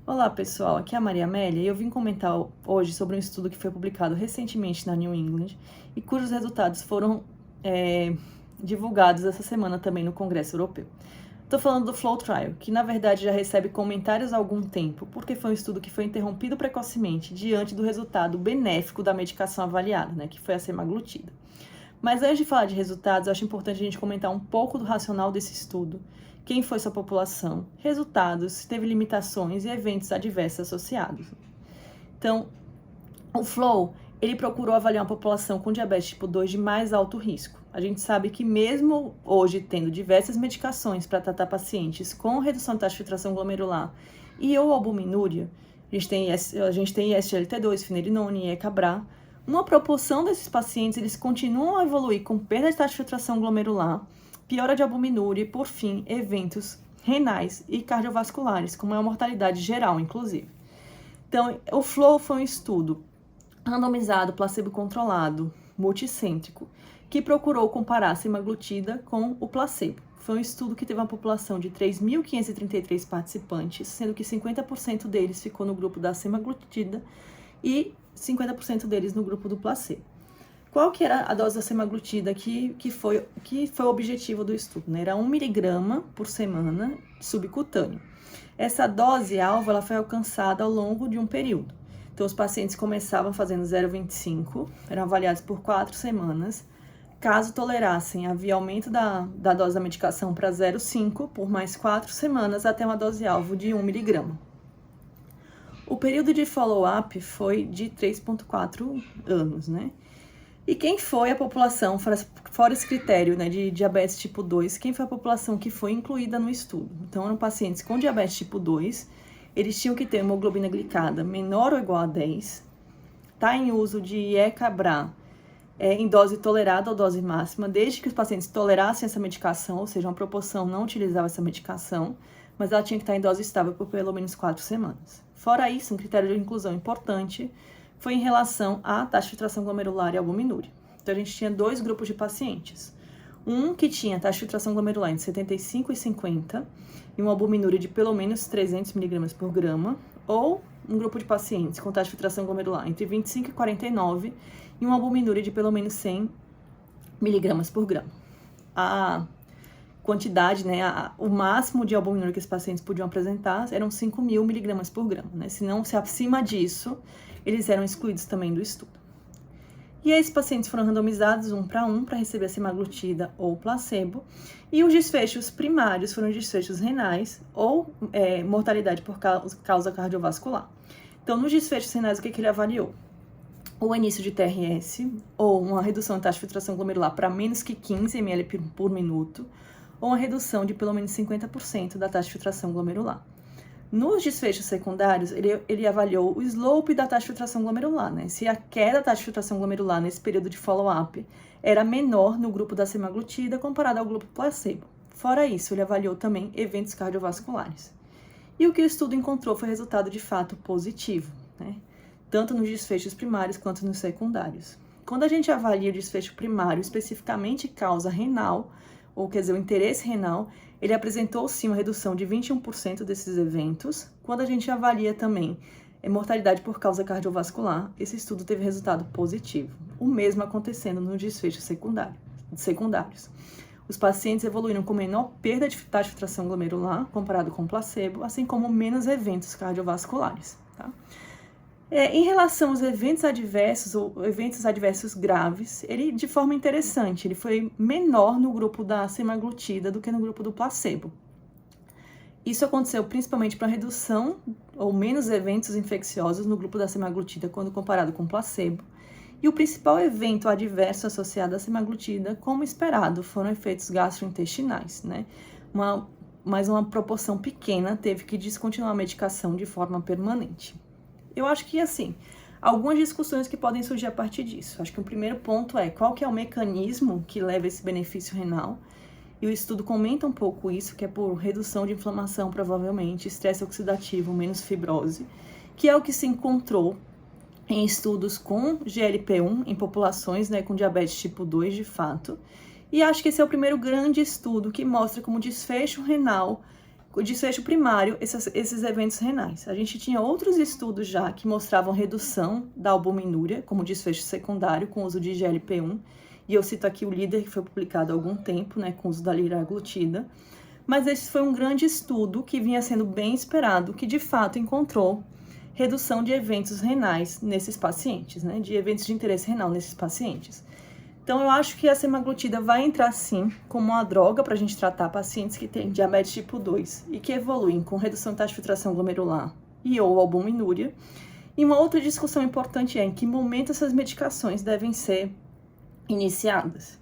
Olá pessoal, aqui é a Maria Amélia e eu vim comentar hoje sobre um estudo que foi publicado recentemente na New England e cujos resultados foram divulgados essa semana também no Congresso Europeu. Estou falando do Flow Trial, que na verdade já recebe comentários há algum tempo, porque foi um estudo que foi interrompido precocemente diante do resultado benéfico da medicação avaliada, que foi a semaglutida. Mas antes de falar de resultados, eu acho importante a gente comentar um pouco do racional desse estudo, quem foi sua população, resultados, se teve limitações e eventos adversos associados. Então, o Flow, ele procurou avaliar uma população com diabetes tipo 2 de mais alto risco. A gente sabe que mesmo hoje tendo diversas medicações para tratar pacientes com redução de taxa de filtração glomerular e ou albuminúria, a gente tem SGLT2, finerenona e Ecabra, uma proporção desses pacientes, eles continuam a evoluir com perda de taxa de filtração glomerular, piora de albuminúria e, por fim, eventos renais e cardiovasculares, com maior mortalidade geral, inclusive. Então, o FLOW foi um estudo randomizado, placebo-controlado, multicêntrico, que procurou comparar a semaglutida com o placebo. Foi um estudo que teve uma população de 3.533 participantes, sendo que 50% deles ficou no grupo da semaglutida e 50% deles no grupo do placebo. Qual que era a dose da semaglutida que foi o objetivo do estudo? Era 1 miligrama por semana subcutâneo. Essa dose-alvo ela foi alcançada ao longo de um período. Então, os pacientes começavam fazendo 0,25, eram avaliados por 4 semanas. Caso tolerassem, havia aumento da dose da medicação para 0,5 por mais 4 semanas até uma dose-alvo de 1 miligrama. O período de follow-up foi de 3,4 anos, E quem foi a população, fora esse critério de diabetes tipo 2, quem foi a população que foi incluída no estudo? Então, eram pacientes com diabetes tipo 2, eles tinham que ter hemoglobina glicada menor ou igual a 10, tá em uso de Ecabra em dose tolerada ou dose máxima, desde que os pacientes tolerassem essa medicação, ou seja, uma proporção não utilizava essa medicação, mas ela tinha que estar em dose estável por pelo menos 4 semanas. Fora isso, um critério de inclusão importante foi em relação à taxa de filtração glomerular e albuminúria. Então, a gente tinha 2 grupos de pacientes. Um que tinha taxa de filtração glomerular entre 75 e 50 e uma albuminúria de pelo menos 300 mg por grama, ou um grupo de pacientes com taxa de filtração glomerular entre 25 e 49 e uma albuminúria de pelo menos 100 mg por grama. A quantidade, o máximo de albuminúria que esses pacientes podiam apresentar eram 5.000 mg por grama, Se acima disso, eles eram excluídos também do estudo. E aí, esses pacientes foram randomizados 1 para receber a semaglutida ou placebo, e os desfechos primários foram desfechos renais ou mortalidade por causa cardiovascular. Então, nos desfechos renais, o que ele avaliou? O início de TRS, ou uma redução de taxa de filtração glomerular para menos que 15 ml por minuto, ou uma redução de pelo menos 50% da taxa de filtração glomerular. Nos desfechos secundários, ele avaliou o slope da taxa de filtração glomerular, Se a queda da taxa de filtração glomerular nesse período de follow-up era menor no grupo da semaglutida comparado ao grupo placebo. Fora isso, ele avaliou também eventos cardiovasculares. E o que o estudo encontrou foi resultado de fato positivo, Tanto nos desfechos primários quanto nos secundários. Quando a gente avalia o desfecho primário, especificamente causa renal, ou quer dizer, o interesse renal, ele apresentou sim uma redução de 21% desses eventos. Quando a gente avalia também mortalidade por causa cardiovascular, esse estudo teve resultado positivo. O mesmo acontecendo nos desfechos secundários. Os pacientes evoluíram com menor perda de taxa de filtração glomerular comparado com o placebo, assim como menos eventos cardiovasculares, Em relação aos eventos adversos ou eventos adversos graves, ele, de forma interessante, ele foi menor no grupo da semaglutida do que no grupo do placebo. Isso aconteceu principalmente para redução ou menos eventos infecciosos no grupo da semaglutida quando comparado com o placebo. E o principal evento adverso associado à semaglutida, como esperado, foram efeitos gastrointestinais, Mas uma proporção pequena teve que descontinuar a medicação de forma permanente. Eu acho que, algumas discussões que podem surgir a partir disso. Acho que o primeiro ponto é qual que é o mecanismo que leva esse benefício renal. E o estudo comenta um pouco isso, que é por redução de inflamação, provavelmente, estresse oxidativo, menos fibrose, que é o que se encontrou em estudos com GLP-1 em populações com diabetes tipo 2, de fato. E acho que esse é o primeiro grande estudo que mostra como desfecho renal o desfecho primário, esses eventos renais. A gente tinha outros estudos já que mostravam redução da albuminúria como desfecho secundário com o uso de GLP-1, e eu cito aqui o líder que foi publicado há algum tempo, né, com o uso da liraglutida, mas esse foi um grande estudo que vinha sendo bem esperado, que de fato encontrou redução de eventos renais nesses pacientes, né, de eventos de interesse renal nesses pacientes. Então, eu acho que a semaglutida vai entrar, sim, como uma droga para a gente tratar pacientes que têm diabetes tipo 2 e que evoluem com redução de taxa de filtração glomerular e ou albuminúria. E uma outra discussão importante é em que momento essas medicações devem ser iniciadas.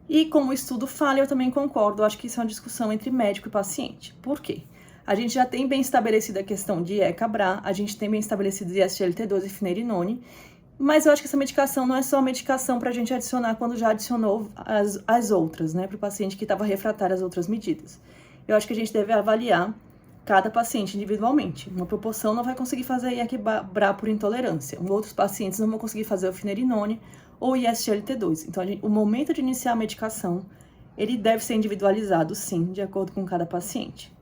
E como o estudo fala, eu também concordo, eu acho que isso é uma discussão entre médico e paciente. Por quê? A gente já tem bem estabelecida a questão de ECA-BRA, a gente tem bem estabelecido de SGLT2 e finerenone, mas eu acho que essa medicação não é só medicação para a gente adicionar quando já adicionou as outras, né, para o paciente que estava refratário às outras medidas. Eu acho que a gente deve avaliar cada paciente individualmente. Uma proporção não vai conseguir fazer ECA-BRA por intolerância, outros pacientes não vão conseguir fazer o finerenone ou o SGLT2. Então, o momento de iniciar a medicação, ele deve ser individualizado, sim, de acordo com cada paciente.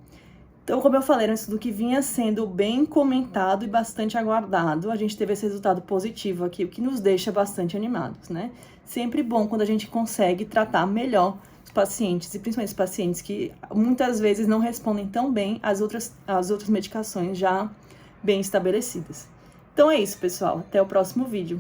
Então, como eu falei, era um estudo que vinha sendo bem comentado e bastante aguardado. A gente teve esse resultado positivo aqui, o que nos deixa bastante animados, né? Sempre bom quando a gente consegue tratar melhor os pacientes, e principalmente os pacientes que muitas vezes não respondem tão bem às outras medicações já bem estabelecidas. Então é isso, pessoal. Até o próximo vídeo.